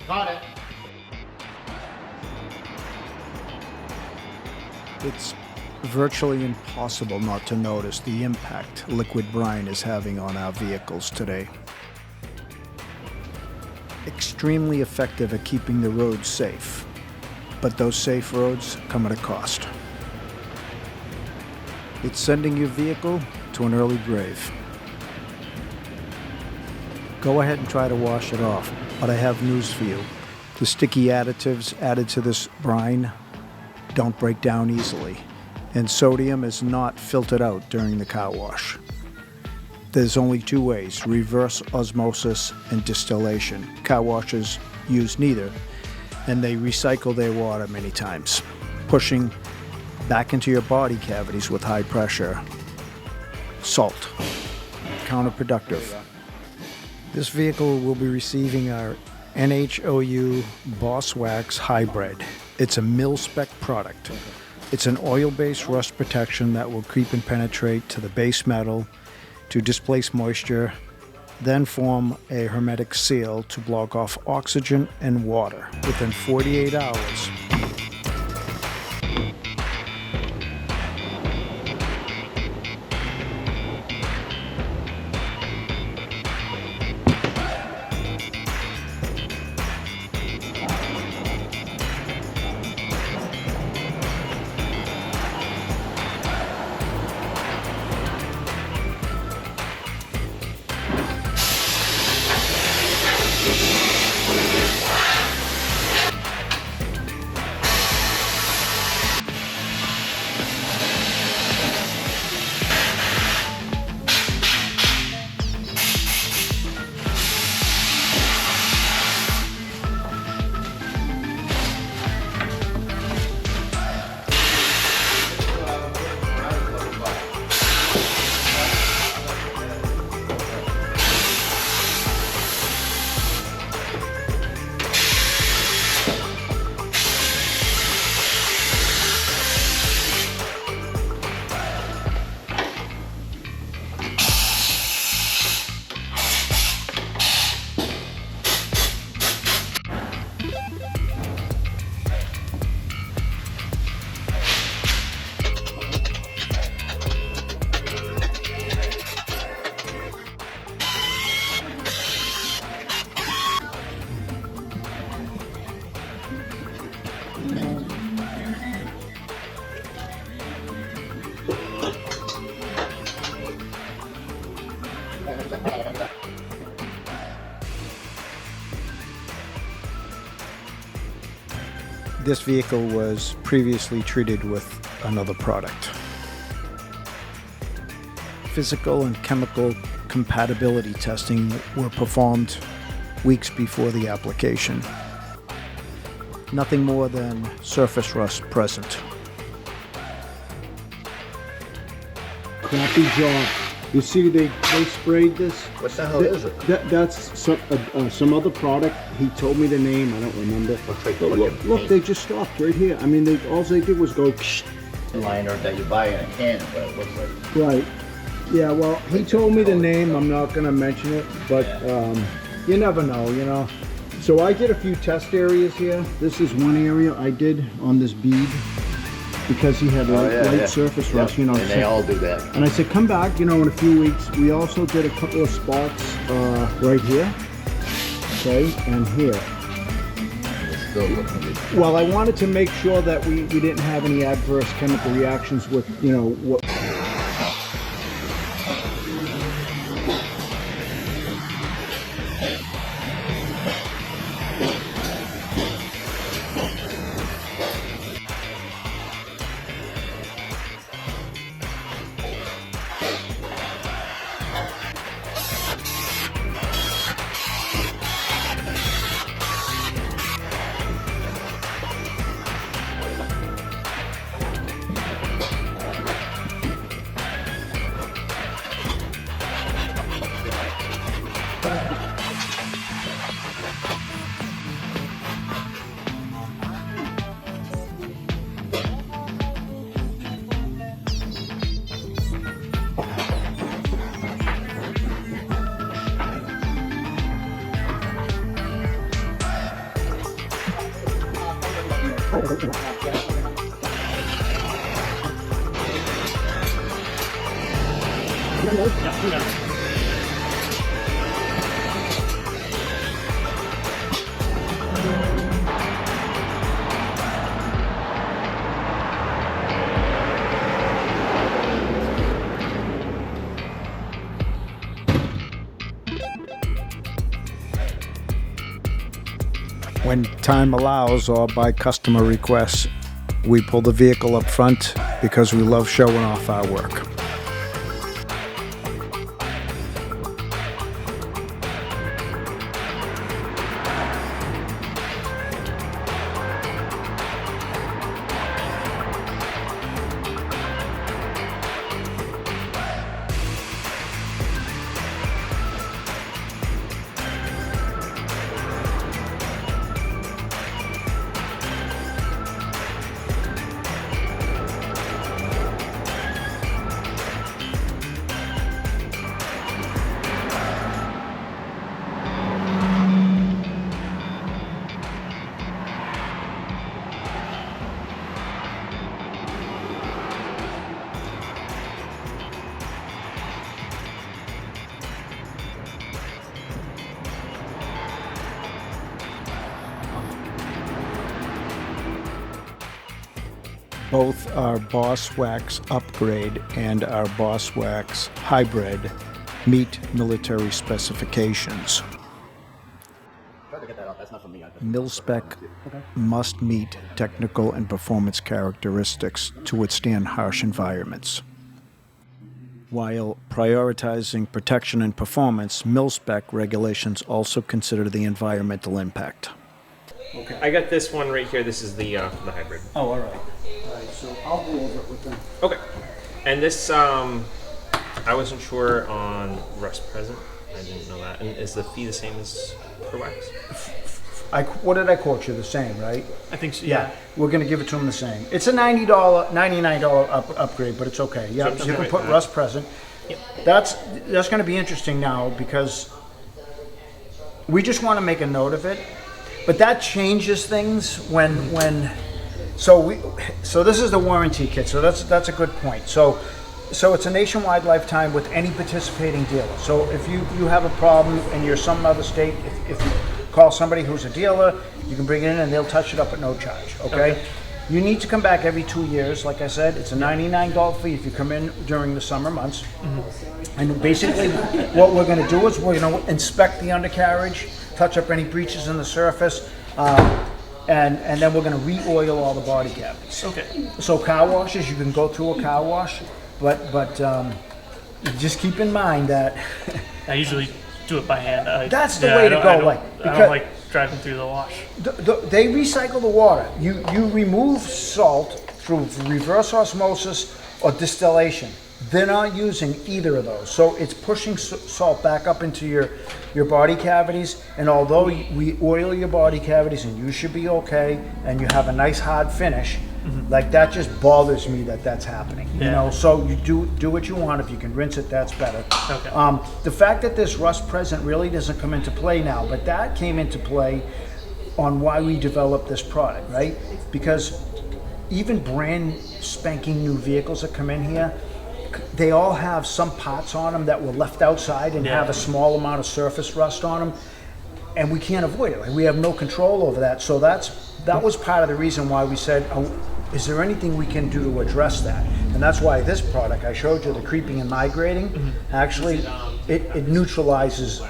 Got it. It's virtually impossible not to notice the impact liquid brine is having on our vehicles today. Extremely effective at keeping the roads safe, but those safe roads come at a cost. It's sending your vehicle to an early grave. Go ahead and try to wash it off, but I have news for you. The sticky additives added to this brine don't break down easily, and sodium is not filtered out during the car wash. There's only two ways: reverse osmosis and distillation. Car washers use neither, and they recycle their water many times, pushing back into your body cavities with high pressure. Salt. Counterproductive. This vehicle will be receiving our NHOU Boss Wax Hybrid. It's a mil-spec product. It's an oil-based rust protection that will creep and penetrate to the base metal to displace moisture, then form a hermetic seal to block off oxygen and water within 48 hours. This vehicle was previously treated with another product. Physical and chemical compatibility testing were performed weeks before the application. Nothing more than surface rust present. Crappy job. You see, they sprayed this. What the hell is it? That's some other product. He told me the name. I don't remember. Looks like But look, they just stopped right here. I mean, all they did was go. Liner that you buy in a can, but it looks like. Right. Yeah. Well, he told me the name. I'm not gonna mention it, but you never know, you know. So I did a few test areas here. This is one area I did on this bead because he had light surface rust, you know. And they all do that. And I said, come back, you know, in a few weeks. We also did a couple of spots right here, okay, and here. It's still looking good. Well, I wanted to make sure that we didn't have any adverse chemical reactions with, you know, what. When time allows or by customer request, we pull the vehicle up front because we love showing off our work. Both our Boss Wax Upgrade and our Boss Wax Hybrid meet military specifications. Mil-spec must meet technical and performance characteristics to withstand harsh environments. While prioritizing protection and performance, mil-spec regulations also consider the environmental impact. Okay. I got this one right here. This is the hybrid. Oh, all right. All right, so I'll go over it with them. Okay. And this, I wasn't sure on rust present. I didn't know that. And is the fee the same as for wax? What did I quote you? The same, right? I think so. Yeah, we're going to give it to them the same. It's a $99 upgrade, but it's okay. Yeah, So you can right put back. rust present. Yep. That's going to be interesting now because we just want to make a note of it. But that changes things when so this is the warranty kit. So that's a good point. So it's a nationwide lifetime with any participating dealer. So if you have a problem and you're some other state, if you call somebody who's a dealer, you can bring it in and they'll touch it up at no charge. Okay? You need to come back every 2 years. Like I said, it's a $99 fee if you come in during the summer months. And basically, what we're going to do is we're going to inspect the undercarriage, touch up any breaches in the surface, and then we're going to re-oil all the body cavities. Okay. So car washes, you can go through a car wash, but just keep in mind that I usually do it by hand. That's the way to go, I don't like driving through the wash. they recycle the water. You remove salt through reverse osmosis or distillation. They're not using either of those. So it's pushing salt back up into your body cavities. And although we oil your body cavities and you should be okay and you have a nice hard finish, like that just bothers me that that's happening. You know, so you do what you want. If you can rinse it, that's better. Okay. The fact that this rust present really doesn't come into play now, but that came into play on why we developed this product, right? Because even brand spanking new vehicles that come in here, they all have some parts on them that were left outside and have a small amount of surface rust on them, and we can't avoid it. Like, we have no control over that. So that was part of the reason why we said, oh, is there anything we can do to address that? And that's why this product, I showed you the creeping and migrating, actually it neutralizes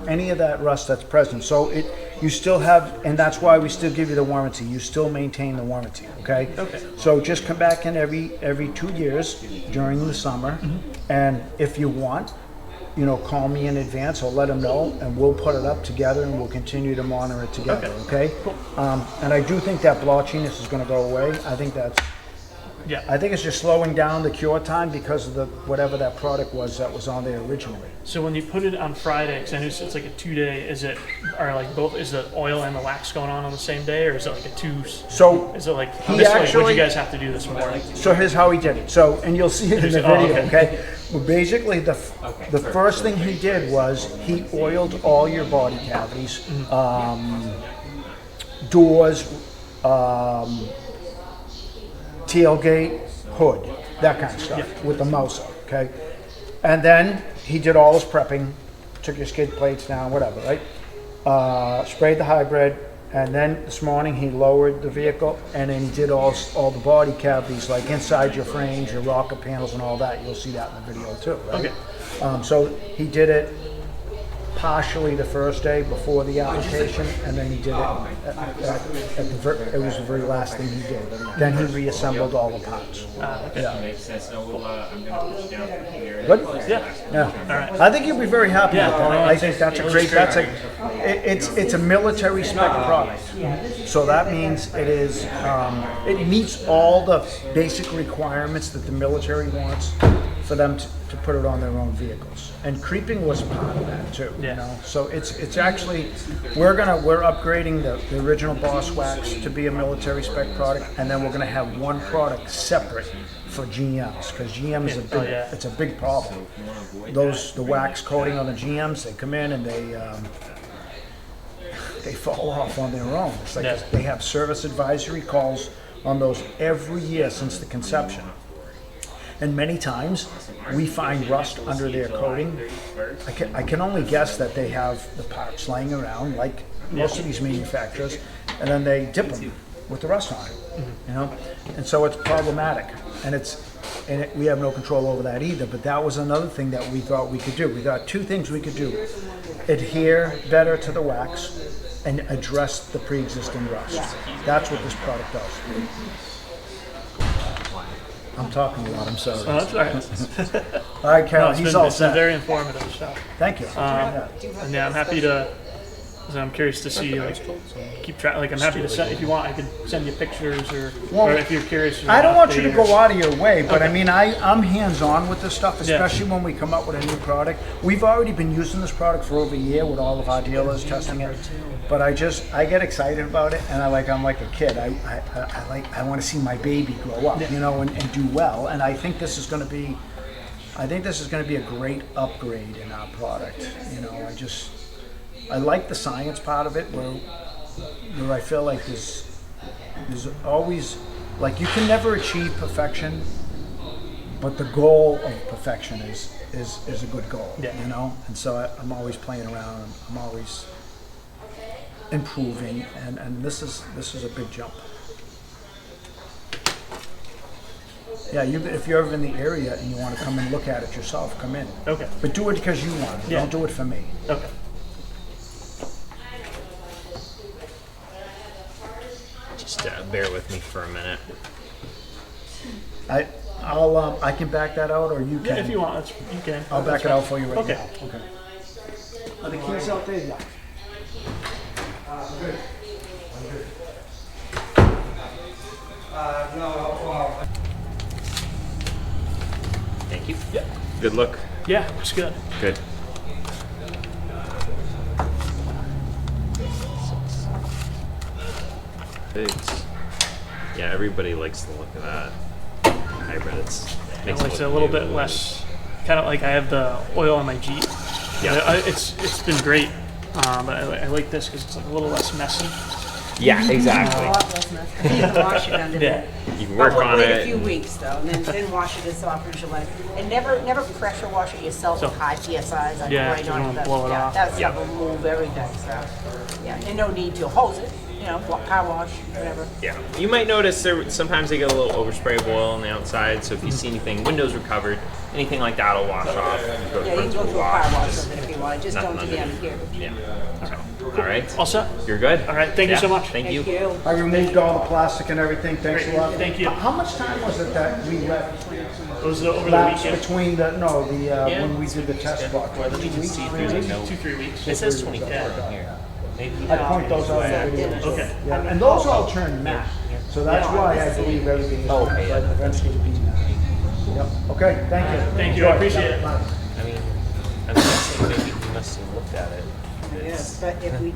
any of that rust that's present. So you still have, and that's why we still give you the warranty. You still maintain the warranty, okay? Okay. So just come back in every 2 years during the summer, and if you want, call me in advance or let them know, and we'll put it up together and we'll continue to monitor it together, okay? Cool. And I do think that blotchiness is going to go away. I think it's just slowing down the cure time because of the whatever that product was that was on there originally. So when you put it on Friday, because I know it's like a 2-day, is the oil and the wax going on the same day, or is it like a two? So is it like what you guys have to do this morning? So here's how he did it. So, and you'll see it in the video, okay? Well, basically, the first thing he did was he oiled all your body cavities, doors, tailgate, hood, that kind of stuff with the Mouser, okay? And then he did all his prepping, took his skid plates down, whatever, right? Sprayed the hybrid, and then this morning he lowered the vehicle, and then he did all the body cavities, like inside your frames, your rocker panels and all that. You'll see that in the video too, right? Okay. So he did it partially the first day before the application, and then he did it it was the very last thing he did. Then he reassembled all the parts. Okay. Good? Yeah. Yeah. All right. I think you'll be very happy Yeah. with that. I think that's a great, it's a military spec product. So that means it is, it meets all the basic requirements that the military wants for them to put it on their own vehicles. And creeping was part of that too, you know? So it's actually, we're upgrading the original Boss Wax to be a military spec product, and then we're gonna have one product separate for GMs, because GM is it's a big problem. The wax coating on the GMs, they come in and they fall off on their own. It's like they have service advisory calls on those every year since the conception. And many times we find rust under their coating. I can only guess that they have the parts laying around like most of these manufacturers, and then they dip them with the rust on it, you know? And so it's problematic, and we have no control over that either. But that was another thing that we thought we could do. We thought two things we could do: adhere better to the wax and address the pre-existing rust. That's what this product does. I'm talking a lot, I'm sorry. Oh, that's all right. All right, Carol, It's he's been, all it's been set. very informative, so. Thank you. And yeah, I'm happy to, so I'm curious to see, like, keep track, like, I'm happy to send, if you want, I could send you pictures or if you're curious. I don't want you to go out of your way, but I mean, I'm hands-on with this stuff, especially when we come up with a new product. We've already been using this product for over a year with all of our dealers testing it, but I get excited about it, and I'm like a kid. I want to see my baby grow up, you know, and do well. And I think this is going to be a great upgrade in our product. You know, I like the science part of it, where I feel like there's always, like, you can never achieve perfection, but the goal of perfection is a good goal, you know? And so I'm always playing around, I'm always improving, and this is a big jump. Yeah, if you're ever in the area and you want to come and look at it yourself, come in. Okay. But do it because you want it, don't do it for me. Okay. Just bear with me for a minute. I can back that out, or you can. Yeah, if you want, you can. I'll back it out for you right Okay. now. Okay. Are the keys out there? Yeah. Good. Thank you. Yeah. Good look. Yeah, looks good. Good. Yeah, everybody likes the look of that hybrid. Makes It's a little bit less, kind of like I have the oil on my Jeep. Yeah. It's been great, but I like this because it's like a little less messy. Yeah, exactly. A lot less messy. You can wash it under there. You can work on Wait it. a few weeks though, and then wash it as often as you like. And never pressure wash it yourself with high PSIs. Like right so on don't the, blow it off. That stuff will move everything. So yeah, and no need to hose it. You know, power wash, whatever. Yeah. You might notice sometimes they get a little overspray of oil on the outside, so if you see anything, windows are covered, anything like that will wash off. Yeah, you can go through a power wash with it if you want. Just don't do the under here. Yeah. All right. All set? You're good? All right, thank you so much. Thank you. Thank you. I removed all the plastic and everything. Thanks a lot. Thank you. How much time was it that we left It was over the lapsed weekend. between when we did the test box? 2 weeks? 2-3 weeks. It says 24 here. Maybe. I point those out in the video. Okay. Yeah, and those all turn matte. So that's why I believe everything is going to eventually be matte. Yep. Okay, thank you. Thank you, I appreciate it. I mean, I'm guessing maybe you must have looked at it. Yes, but if we